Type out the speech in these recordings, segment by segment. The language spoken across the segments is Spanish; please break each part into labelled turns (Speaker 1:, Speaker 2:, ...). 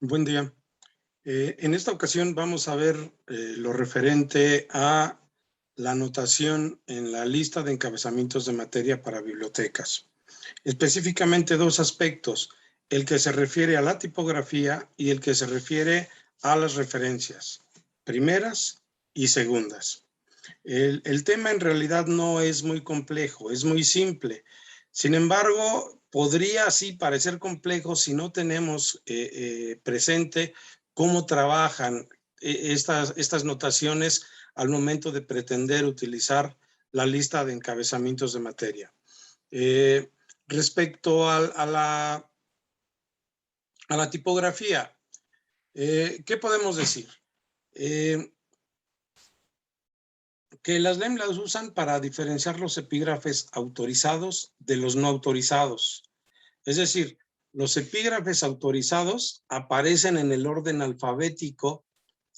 Speaker 1: Buen día. En esta ocasión vamos a ver lo referente a la anotación en la lista de encabezamientos de materia para bibliotecas. Específicamente dos aspectos, el que se refiere a la tipografía y el que se refiere a las referencias, primeras y segundas. El tema en realidad no es muy complejo, es muy simple. Sin embargo, podría así parecer complejo si no tenemos presente cómo trabajan estas notaciones al momento de pretender utilizar la lista de encabezamientos de materia. Respecto a la tipografía, ¿qué podemos decir? Que las LEM las usan para diferenciar los epígrafes autorizados de los no autorizados. Es decir, los epígrafes autorizados aparecen en el orden alfabético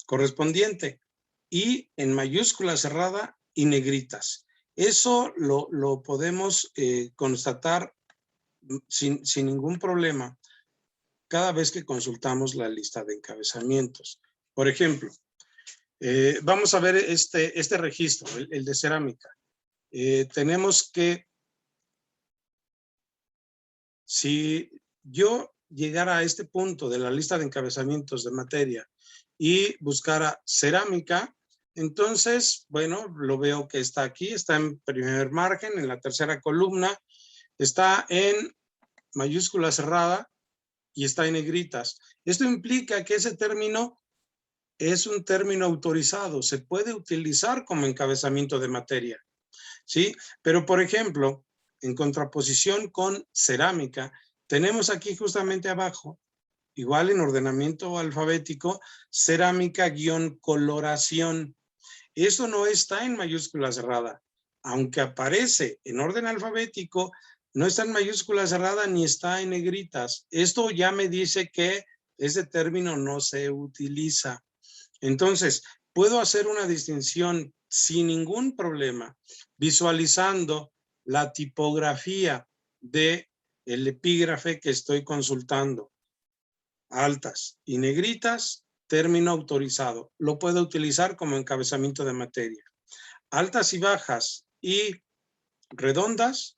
Speaker 1: correspondiente y en mayúscula cerrada y negritas. Eso lo podemos constatar sin ningún problema cada vez que consultamos la lista de encabezamientos. Por ejemplo, vamos a ver este registro, el de cerámica. Tenemos que, si yo llegara a este punto de la lista de encabezamientos de materia y buscara cerámica, entonces, bueno, lo veo que está aquí, está en primer margen, en la tercera columna, está en mayúscula cerrada y está en negritas. Esto implica que ese término es un término autorizado, se puede utilizar como encabezamiento de materia, ¿sí? Pero, por ejemplo, en contraposición con cerámica, tenemos aquí justamente abajo, igual en ordenamiento alfabético, cerámica-coloración. Eso no está en mayúscula cerrada. Aunque aparece en orden alfabético, no está en mayúscula cerrada ni está en negritas. Esto ya me dice que ese término no se utiliza. Entonces, puedo hacer una distinción sin ningún problema, visualizando la tipografía del epígrafe que estoy consultando. Altas y negritas, término autorizado. Lo puedo utilizar como encabezamiento de materia. Altas y bajas y redondas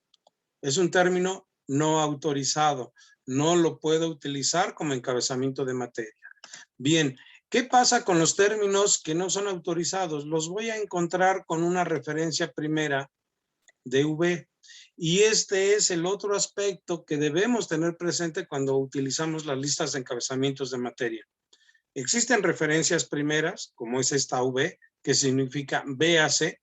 Speaker 1: es un término no autorizado. No lo puedo utilizar como encabezamiento de materia. Bien, ¿qué pasa con los términos que no son autorizados? Los voy a encontrar con una referencia primera de V. Y este es el otro aspecto que debemos tener presente cuando utilizamos las listas de encabezamientos de materia. Existen referencias primeras, como es esta V, que significa véase,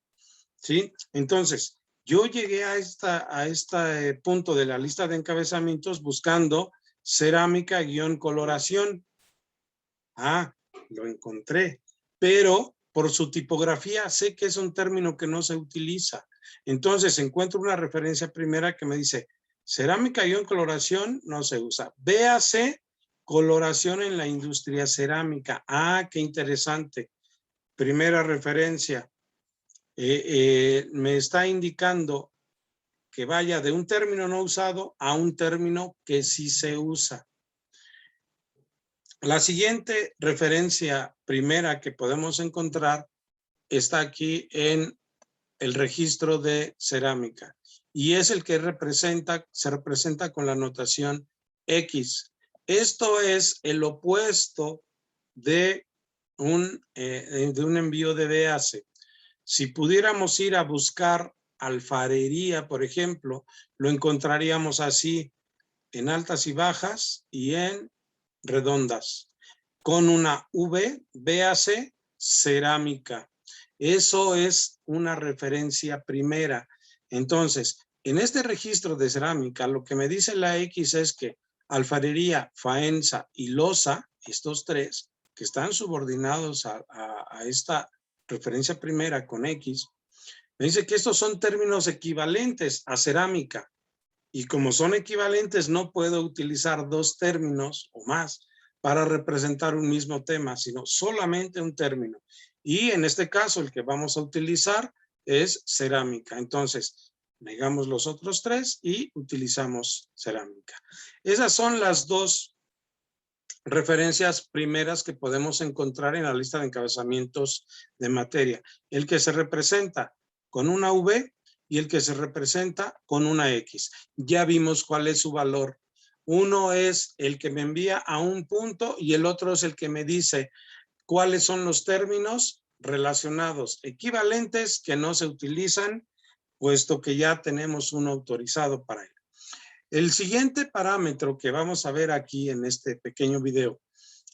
Speaker 1: ¿sí? Entonces, yo llegué a este punto de la lista de encabezamientos buscando cerámica-coloración. Ah, lo encontré, pero por su tipografía sé que es un término que no se utiliza. Entonces encuentro una referencia primera que me dice cerámica-coloración no se usa. Véase coloración en la industria cerámica. Ah, qué interesante. Primera referencia. Me está indicando que vaya de un término no usado a un término que sí se usa. La siguiente referencia primera que podemos encontrar está aquí en el registro de cerámica y es el que se representa con la notación X. Esto es el opuesto de un envío de véase. Si pudiéramos ir a buscar alfarería, por ejemplo, lo encontraríamos así en altas y bajas y en redondas. Con una V, véase cerámica. Eso es una referencia primera. Entonces, en este registro de cerámica, lo que me dice la X es que alfarería, faenza y loza, estos tres, que están subordinados a esta referencia primera con X, me dice que estos son términos equivalentes a cerámica. Y como son equivalentes, no puedo utilizar dos términos o más para representar un mismo tema, sino solamente un término. Y en este caso, el que vamos a utilizar es cerámica. Entonces, negamos los otros tres y utilizamos cerámica. Esas son las dos referencias primeras que podemos encontrar en la lista de encabezamientos de materia. El que se representa con una V y el que se representa con una X. Ya vimos cuál es su valor. Uno es el que me envía a un punto y el otro es el que me dice cuáles son los términos relacionados equivalentes que no se utilizan, puesto que ya tenemos uno autorizado para él. El siguiente parámetro que vamos a ver aquí en este pequeño video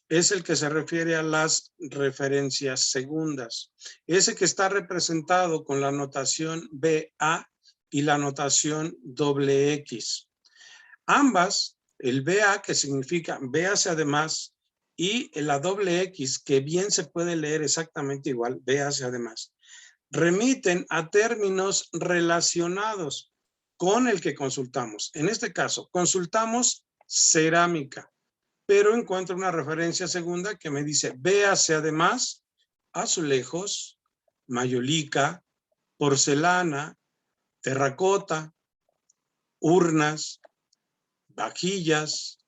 Speaker 1: es el que se refiere a las referencias segundas. Ese que está representado con la notación BA y la notación XX. Ambas, el BA, que significa véase además, y la XX, que bien se puede leer exactamente igual, véase además, remiten a términos relacionados con el que consultamos. En este caso, consultamos cerámica, pero encuentro una referencia segunda que me dice, véase además azulejos, mayolica, porcelana, terracota, urnas, vajillas,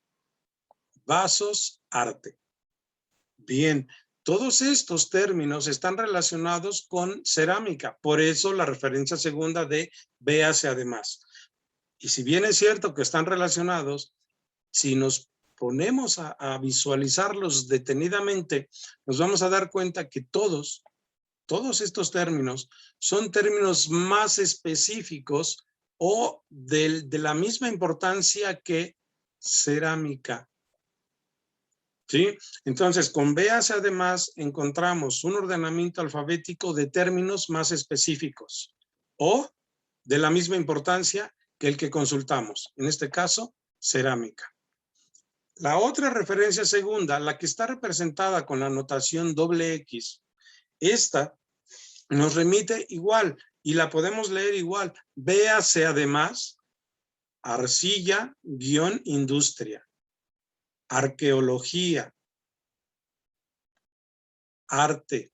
Speaker 1: vasos, arte. Bien, todos estos términos están relacionados con cerámica, por eso la referencia segunda de véase además. Y si bien es cierto que están relacionados, si nos ponemos a visualizarlos detenidamente, nos vamos a dar cuenta que todos estos términos son términos más específicos o de la misma importancia que cerámica. ¿Sí? Entonces, con véase además encontramos un ordenamiento alfabético de términos más específicos o de la misma importancia que el que consultamos, en este caso, cerámica. La otra referencia segunda, la que está representada con la notación XX, esta nos remite igual y la podemos leer igual. Véase además arcilla-industria. Arqueología, arte,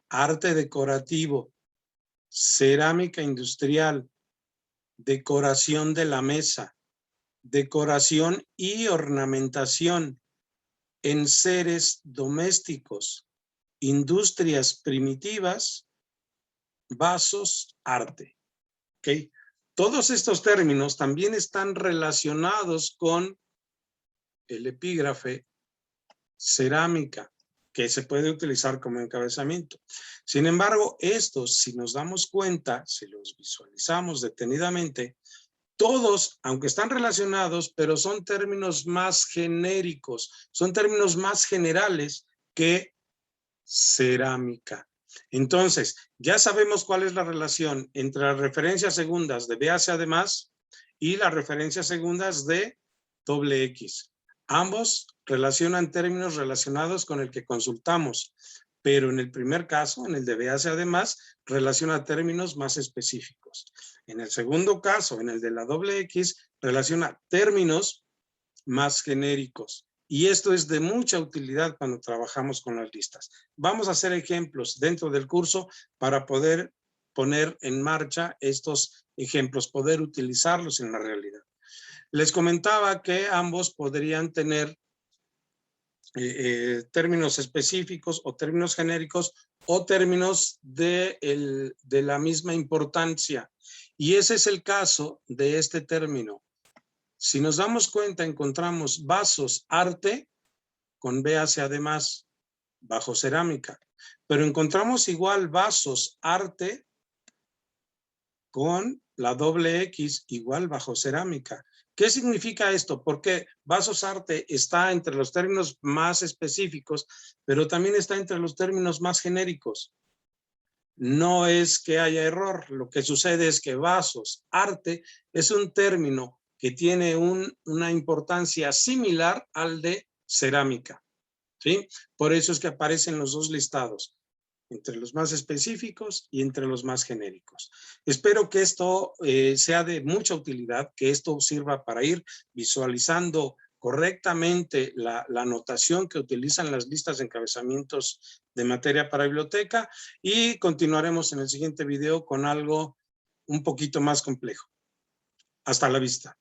Speaker 1: arte decorativo, cerámica industrial, decoración de la mesa, decoración y ornamentación, enseres domésticos, industrias primitivas, vasos, arte. ¿Okay? Todos estos términos también están relacionados con el epígrafe cerámica, que se puede utilizar como encabezamiento. Sin embargo, estos, si nos damos cuenta, si los visualizamos detenidamente, todos, aunque están relacionados, pero son términos más genéricos, son términos más generales que cerámica. Entonces, ya sabemos cuál es la relación entre las referencias segundas de véase además y las referencias segundas de XX. Ambos relacionan términos relacionados con el que consultamos, pero en el primer caso, en el de véase además, relaciona términos más específicos. En el segundo caso, en el de la XX, relaciona términos más genéricos. Y esto es de mucha utilidad cuando trabajamos con las listas. Vamos a hacer ejemplos dentro del curso para poder poner en marcha estos ejemplos, poder utilizarlos en la realidad. Les comentaba que ambos podrían tener términos específicos o términos genéricos o términos de la misma importancia. Y ese es el caso de este término. Si nos damos cuenta, encontramos vasos, arte, con véase además, bajo cerámica. Pero encontramos igual vasos, arte, con la XX, igual bajo cerámica. ¿Qué significa esto? Porque vasos, arte está entre los términos más específicos, pero también está entre los términos más genéricos. No es que haya error, lo que sucede es que vasos, arte, es un término que tiene una importancia similar al de cerámica, ¿sí? Por eso es que aparecen los dos listados, entre los más específicos y entre los más genéricos. Espero que esto sea de mucha utilidad, que esto sirva para ir visualizando correctamente la notación que utilizan las listas de encabezamientos de materia para biblioteca, y continuaremos en el siguiente video con algo un poquito más complejo. Hasta la vista.